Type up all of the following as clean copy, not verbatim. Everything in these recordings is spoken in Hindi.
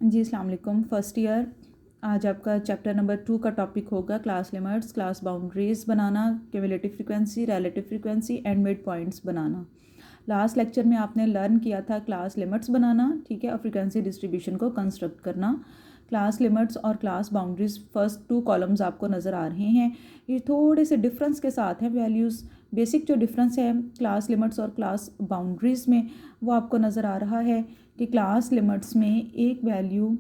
जी अस्सलाम वालेकुम। फर्स्ट ईयर आज आपका चैप्टर नंबर 2 का टॉपिक होगा class limits, class boundaries banana, cumulative frequency, relative frequency and mid points banana. Last lecture में आपने लर्न किया था क्लास लिमिट्स बनाना, ठीक है, और फ्रीक्वेंसी डिस्ट्रीब्यूशन को कंस्ट्रक्ट करना। क्लास लिमिट्स और क्लास बाउंड्रीज फर्स्ट 2 कॉलम्स आपको नज़र आ रहे हैं। ये थोड़े से डिफरेंस के साथ हैं वैल्यूज़। बेसिक जो डिफरेंस है क्लास लिमिट्स और क्लास बाउंड्रीज़ में वो आपको नज़र आ रहा है कि क्लास लिमिट्स में एक वैल्यू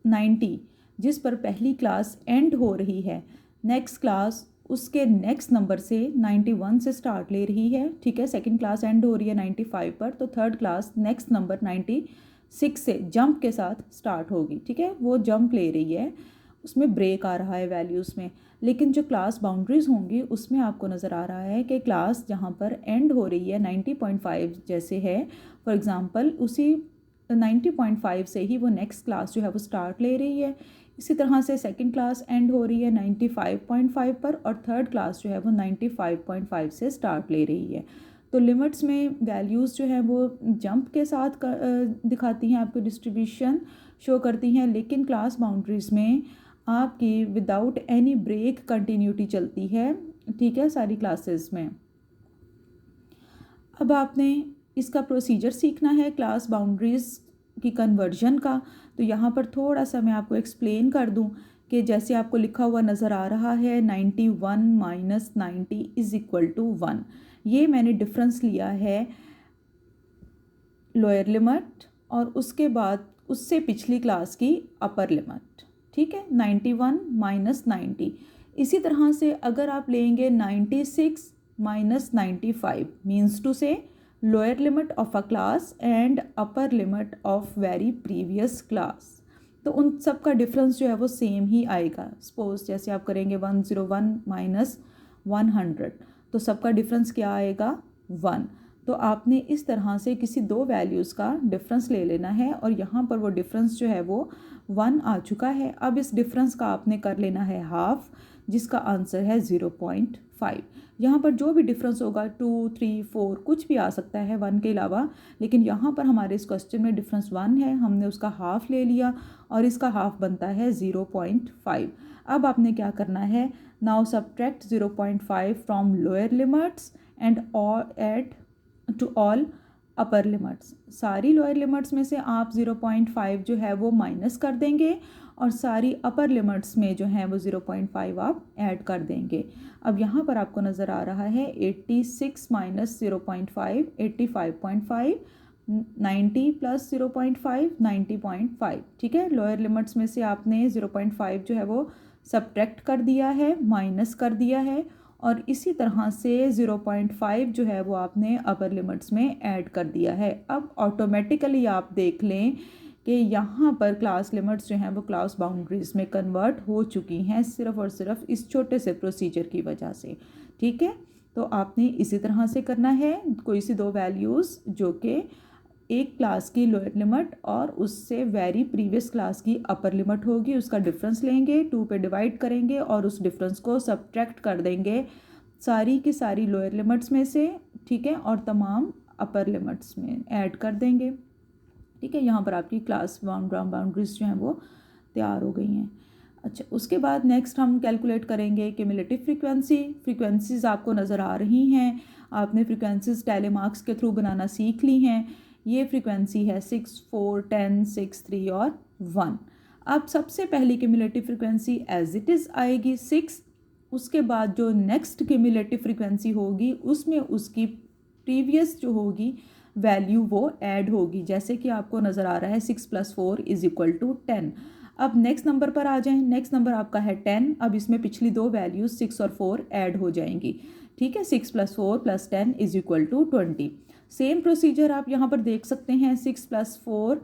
90 जिस पर पहली क्लास एंड हो रही है, नेक्स्ट क्लास उसके नेक्स्ट नंबर से 91 से स्टार्ट ले रही है, ठीक है। सेकंड क्लास एंड हो रही है 95 पर, तो थर्ड क्लास नेक्स्ट नंबर 96 से जंप के साथ स्टार्ट होगी, ठीक है। वो जंप ले रही है, उसमें ब्रेक आ रहा है वैल्यूज़ में। लेकिन जो क्लास बाउंड्रीज़ होंगी उसमें आपको नज़र आ रहा है कि क्लास जहाँ पर एंड हो रही है 90.5 जैसे है, फॉर एग्ज़ाम्पल उसी 90.5 से ही वो नेक्स्ट क्लास जो है वो स्टार्ट ले रही है। इसी तरह से सेकंड क्लास एंड हो रही है 95.5 पर और थर्ड क्लास जो है वो 95.5 से स्टार्ट ले रही है। तो लिमिट्स में वैल्यूज़ जो है वो जंप के साथ दिखाती हैं, आपको डिस्ट्रीब्यूशन शो करती हैं, लेकिन क्लास बाउंड्रीज़ में आपकी विदाउट एनी ब्रेक कंटिन्यूटी चलती है, ठीक है, सारी क्लासेस में। अब आपने इसका प्रोसीजर सीखना है क्लास बाउंड्रीज़ की कन्वर्जन का। तो यहाँ पर थोड़ा सा मैं आपको एक्सप्लेन कर दूँ कि जैसे आपको लिखा हुआ नज़र आ रहा है 91 माइनस 90 इज़ इक्वल टू 1। ये मैंने डिफरेंस लिया है लोअर लिमिट और उसके बाद उससे पिछली क्लास की अपर लिमिट, ठीक है। 91 माइनस 90। इसी तरह से अगर आप लेंगे 96 माइनस 95 मीन्स टू से lower limit of a class and upper limit of very previous class, तो उन सब का डिफरेंस जो है वो सेम ही आएगा। सपोज जैसे आप करेंगे 101 माइनस 100, तो सबका डिफरेंस क्या आएगा 1। तो आपने इस तरह से किसी दो वैल्यूज़ का डिफरेंस ले लेना है और यहाँ पर वो डिफरेंस जो है वो 1 आ चुका है। अब इस डिफरेंस का आपने कर लेना है हाफ, जिसका आंसर है 0.5। यहाँ पर जो भी डिफरेंस होगा 2, 3, 4 कुछ भी आ सकता है 1 के अलावा, लेकिन यहाँ पर हमारे इस क्वेश्चन में डिफरेंस 1 है, हमने उसका हाफ ले लिया और इसका हाफ बनता है 0.5। अब आपने क्या करना है, now subtract 0.5 from lower limits and add to all upper limits. सारी लोअर लिमिट्स में से आप 0.5 जो है वो माइनस कर देंगे और सारी अपर लिमिट्स में जो है वो 0.5 आप ऐड कर देंगे। अब यहाँ पर आपको नज़र आ रहा है 86 माइनस 0.5 85.5, 90 प्लस 0.5 90.5, ठीक है। लोअर लिमिट्स में से आपने 0.5 जो है वो सब्ट्रैक्ट कर दिया है, माइनस कर दिया है, और इसी तरह से 0.5 जो है वो आपने अपर लिमिट्स में ऐड कर दिया है। अब ऑटोमेटिकली आप देख लें कि यहाँ पर क्लास लिमिट्स जो हैं वो क्लास बाउंड्रीज़ में कन्वर्ट हो चुकी हैं, सिर्फ़ और सिर्फ इस छोटे से प्रोसीजर की वजह से, ठीक है। तो आपने इसी तरह से करना है, कोई सी दो वैल्यूज़ जो कि एक क्लास की लोअर लिमिट और उससे वेरी प्रीवियस क्लास की अपर लिमिट होगी, उसका डिफरेंस लेंगे, 2 पे डिवाइड करेंगे और उस डिफरेंस को सब्ट्रैक्ट कर देंगे सारी की सारी लोअर लिमिट्स में से, ठीक है, और तमाम अपर लिमिट्स में ऐड कर देंगे, ठीक है। यहाँ पर आपकी क्लास बाउंड्रीज जो हैं वो तैयार हो गई हैं। अच्छा, उसके बाद नेक्स्ट हम कैलकुलेट करेंगे क्यूमुलेटिव फ्रीक्वेंसी। फ्रीक्वेंसीज़ आपको नज़र आ रही हैं, आपने फ्रीक्वेंसीज़ टेलीमार्क्स के थ्रू बनाना सीख ली हैं। ये फ्रीक्वेंसी है 6, 4, 10, 6, 3 और 1। अब सबसे पहली cumulative frequency as it is आएगी 6। उसके बाद जो नेक्स्ट क्यूमुलेटिव फ्रीक्वेंसी होगी उसमें उसकी प्रीवियस जो होगी वैल्यू वो ऐड होगी, जैसे कि आपको नज़र आ रहा है 6 + 4 इज़ इक्वल टू 10। अब नेक्स्ट नंबर पर आ जाएं, नेक्स्ट नंबर आपका है 10। अब इसमें पिछली दो वैल्यूज़ 6 और 4 ऐड हो जाएंगी, ठीक है। 6 + 4 + 10 is equal to 20। Same procedure आप यहाँ पर देख सकते हैं, 6 + 4,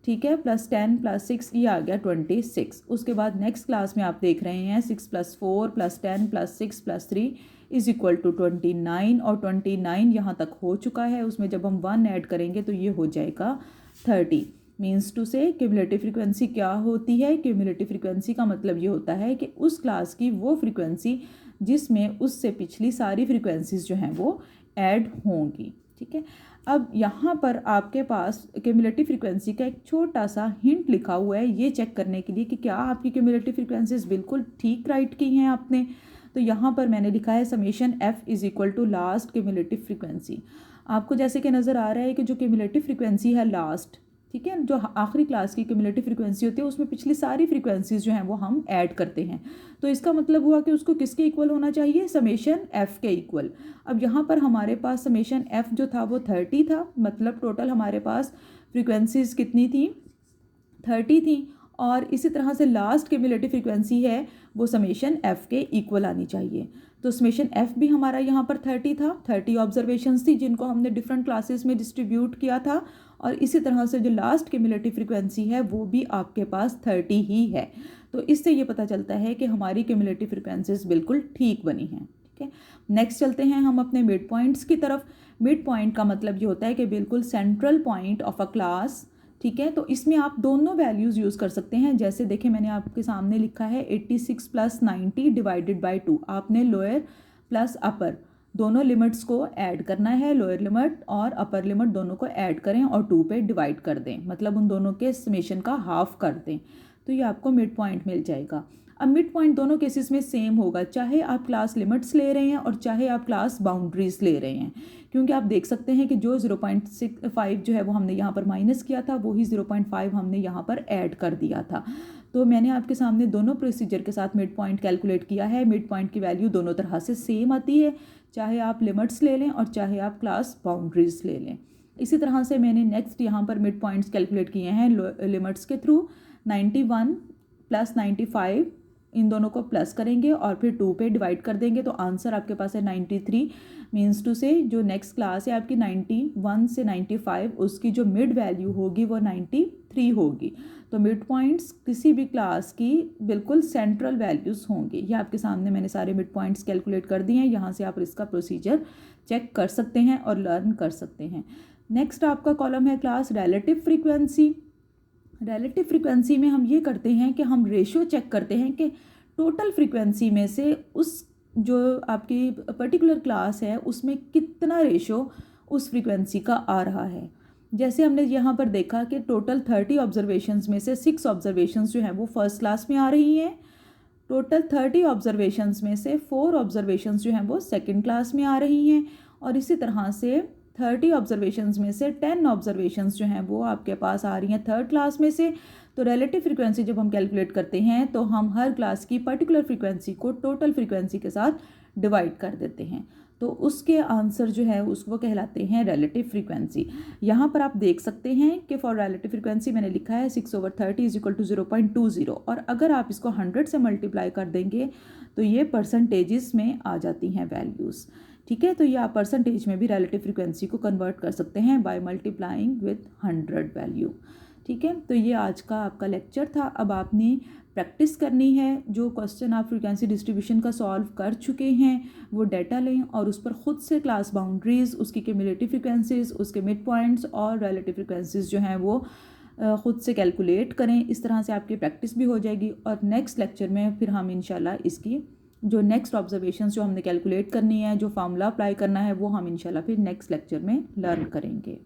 ठीक है, +10 + 6, ये आ गया 26। उसके बाद नेक्स्ट क्लास में आप देख रहे हैं 6 + 4 + 10 + 6 + 3 इज़ इक्वल टू 29 और 29 यहाँ तक हो चुका है। उसमें जब हम 1 ऐड करेंगे तो ये हो जाएगा 30। मीन्स टू से क्यूमुलेटिव फ्रीक्वेंसी क्या होती है, क्यूमुलेटिव फ्रीक्वेंसी का मतलब ये होता है कि उस क्लास की वो फ्रीक्वेंसी जिसमें उससे पिछली सारी फ्रीक्वेंसीज जो हैं वो ऐड होंगी, ठीक है। अब यहाँ पर आपके पास क्यूमुलेटिव फ्रीक्वेंसी का एक छोटा सा हिंट लिखा हुआ है ये चेक करने के लिए कि क्या आपकी क्यूमुलेटिव फ्रीक्वेंसीज बिल्कुल ठीक राइट की हैं आपने। तो यहाँ पर मैंने लिखा है summation f is equal to last cumulative frequency. आपको जैसे कि नज़र आ रहा है कि जो क्यूमुलेटिव फ्रीक्वेंसी है लास्ट, ठीक है, जो आखिरी क्लास की क्यूमुलेटिव फ्रीक्वेंसी होती है उसमें पिछली सारी फ्रीक्वेंसीज जो हैं वो हम ऐड करते हैं। तो इसका मतलब हुआ कि उसको किसके इक्वल होना चाहिए, समेशन f के इक्वल। अब यहाँ पर हमारे पास समेशन f जो था वो 30 था, मतलब टोटल हमारे पास फ्रीक्वेंसीज कितनी थी, 30 थी। और इसी तरह से लास्ट क्यूमुलेटिव फ्रीक्वेंसी है वो समेशन f के इक्वल आनी चाहिए। तो समेशन f भी हमारा यहाँ पर 30 था, 30 ऑब्जर्वेशंस थी जिनको हमने डिफरेंट क्लासेस में डिस्ट्रीब्यूट किया था। और इसी तरह से जो लास्ट क्यूमुलेटिव फ्रीक्वेंसी है वो भी आपके पास 30 ही है। तो इससे ये पता चलता है कि हमारी क्यूमुलेटिव फ्रीक्वेंसीज बिल्कुल ठीक बनी हैं। ठीक है, नेक्स्ट चलते हैं हम अपने मिड पॉइंट्स की तरफ। मिड पॉइंट का मतलब ये होता है कि बिल्कुल central point of a class. ठीक है, तो इसमें आप दोनों वैल्यूज़ यूज़ कर सकते हैं। जैसे देखें मैंने आपके सामने लिखा है 86 + 90 डिवाइडेड बाई 2। आपने लोअर प्लस अपर दोनों लिमिट्स को ऐड करना है, लोअर लिमिट और अपर लिमिट दोनों को ऐड करें और 2 पे डिवाइड कर दें, मतलब उन दोनों के समेशन का हाफ कर दें, तो ये आपको मिड पॉइंट मिल जाएगा। अब मिड पॉइंट दोनों केसेस में सेम होगा, चाहे आप क्लास लिमिट्स ले रहे हैं और चाहे आप क्लास बाउंड्रीज ले रहे हैं, क्योंकि आप देख सकते हैं कि जो 0.65 जो है वो हमने यहाँ पर माइनस किया था वही 0.5 हमने यहाँ पर ऐड कर दिया था। तो मैंने आपके सामने दोनों प्रोसीजर के साथ मिड पॉइंट कैलकुलेट किया है। मिड पॉइंट की वैल्यू दोनों तरह से सेम आती है, चाहे आप लिमिट्स ले लें और चाहे आप क्लास बाउंड्रीज ले लें। इसी तरह से मैंने नेक्स्ट यहाँ पर मिड पॉइंट्स कैलकुलेट किए हैं लिमिट्स के थ्रू। 91 + 95 इन दोनों को प्लस करेंगे और फिर 2 पे डिवाइड कर देंगे, तो आंसर आपके पास है 93। मीन्स टू से जो नेक्स्ट क्लास है आपकी 91 से 95 उसकी जो मिड वैल्यू होगी वो 93 होगी। तो मिड पॉइंट्स किसी भी क्लास की बिल्कुल सेंट्रल वैल्यूज़ होंगे। ये आपके सामने मैंने सारे मिड पॉइंट्स कैलकुलेट कर दिए हैं, यहाँ से आप इसका प्रोसीजर चेक कर सकते हैं और लर्न कर सकते हैं। नेक्स्ट आपका कॉलम है class relative frequency. Relative frequency में हम ये करते हैं कि हम रेशियो चेक करते हैं कि टोटल फ्रीक्वेंसी में से उस जो आपकी पर्टिकुलर क्लास है उसमें कितना रेशियो उस फ्रीक्वेंसी का आ रहा है। जैसे हमने यहाँ पर देखा कि टोटल 30 ऑब्जर्वेशंस में से 6 ऑब्जर्वेशंस जो हैं वो फर्स्ट क्लास में आ रही हैं, टोटल 30 ऑब्जर्वेशंस में से 4 ऑब्जर्वेशंस जो हैं वो सेकंड क्लास में आ रही हैं, और इसी तरह से 30 ऑब्जर्वेशंस में से 10 ऑब्जर्वेशंस जो हैं वो आपके पास आ रही हैं थर्ड क्लास में से। तो रिलेटिव फ्रीक्वेंसी जब हम कैलकुलेट करते हैं तो हम हर क्लास की पर्टिकुलर फ्रीक्वेंसी को टोटल फ्रीक्वेंसी के साथ डिवाइड कर देते हैं, तो उसके आंसर जो है उसको कहलाते हैं रिलेटिव फ्रीक्वेंसी। यहाँ पर आप देख सकते हैं कि फॉर रिलेटिव फ्रीक्वेंसी मैंने लिखा है 6/30 = 0.20, और अगर आप इसको 100 से मल्टीप्लाई कर देंगे तो ये परसेंटेजेस में आ जाती हैं वैल्यूज़। ठीक है, तो ये आप परसेंटेज में भी रिलेटिव फ्रीक्वेंसी को कन्वर्ट कर सकते हैं बाय मल्टीप्लाइंग विद 100 वैल्यू। ठीक है, तो ये आज का आपका लेक्चर था। अब आपने प्रैक्टिस करनी है, जो क्वेश्चन आप फ्रीक्वेंसी डिस्ट्रीब्यूशन का सॉल्व कर चुके हैं वो डाटा लें और उस पर ख़ुद से क्लास बाउंड्रीज़, उसकी क्यूमुलेटिव फ्रीक्वेंसीज़, उसके मिड पॉइंट्स और रिलेटिव फ्रीक्वेंसीज़ जो हैं वो ख़ुद से कैलकुलेट करें। इस तरह से आपकी प्रैक्टिस भी हो जाएगी, और नेक्स्ट लेक्चर में फिर हम इंशाल्लाह इसकी जो नेक्स्ट ऑब्जर्वेशंस जो हमने कैलकुलेट करनी है, जो फार्मूला अप्लाई करना है, वो हम इंशाल्लाह फिर नेक्स्ट लेक्चर में लर्न करेंगे।